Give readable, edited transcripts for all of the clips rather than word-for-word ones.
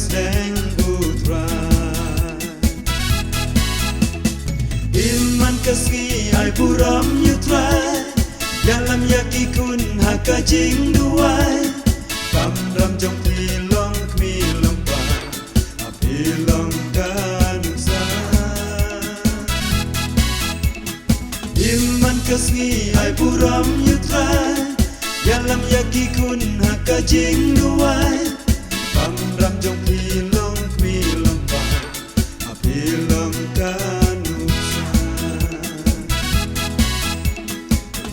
Seng Putra Iman kasih ai puram yutrai Dalam yaki kun haka jing duai Kam ram jong pilong kmilong pa Apilong kanuksa Iman kasih ai puram yutrai Dalam yaki kun haka jing duai Kam ram jong pilong kmilong pa Apilong kanuksa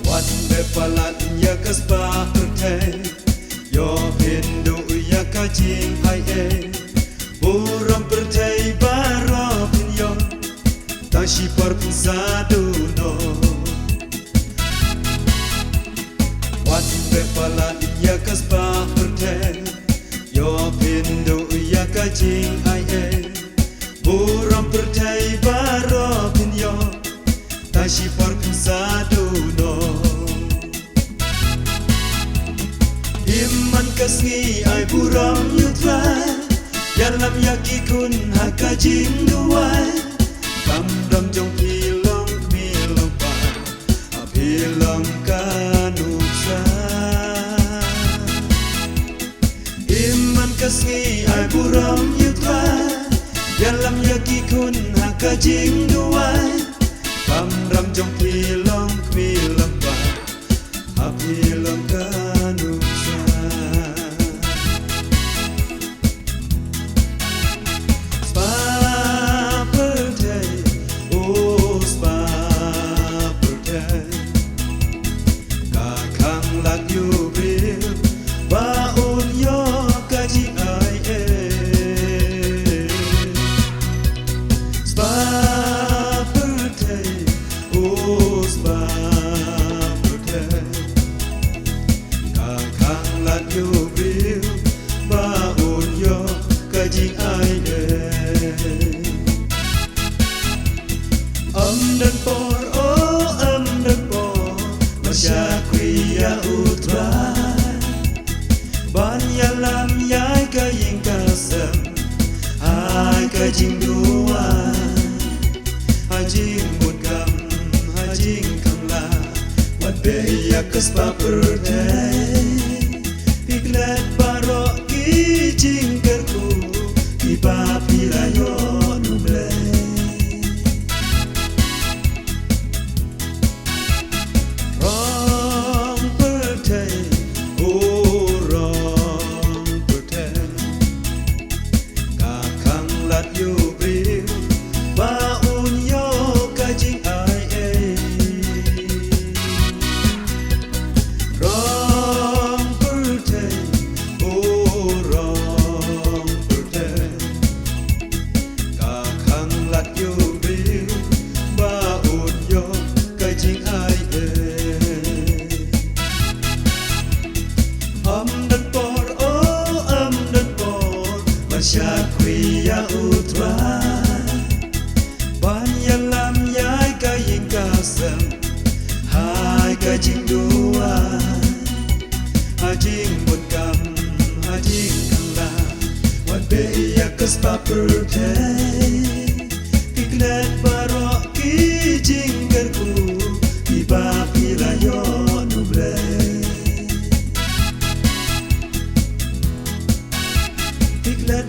Wat bepalat ya kaspa pertai Yo hindu ya kajing ai Buram pertai baro pinyo Tashi parpusadu no Wat bepalat ya kaspa pertai Yo hindu ya kajing ai Buram pertai baro pinyo Tashi parpusadu no Iman kasih ai buram yutrai Dalam yaki kun haka jing duai Kam ram jong pilong kmilong pa Apilong kanuksa Iman kasih ai buram yutrai Dalam yaki kun haka jing duai Kam ram jong pilong kmilong pa Apilong kanuksa Dan por oh dan por Masyakriya utrai Banyalam yai kaying kasem Hai kajing dua Hajing mudgam Hajing kamla Wat beya kaspa perdai Piklet barok kijing kerku Kipa pilayo nublai Masyakriya utrai Banyalam yai kaying kasem Hai kajing dua Hajing mudgam Hajing kamla Wat beya kaspa perdai Piklet barok kijing kerku Iba pilayo nublai Let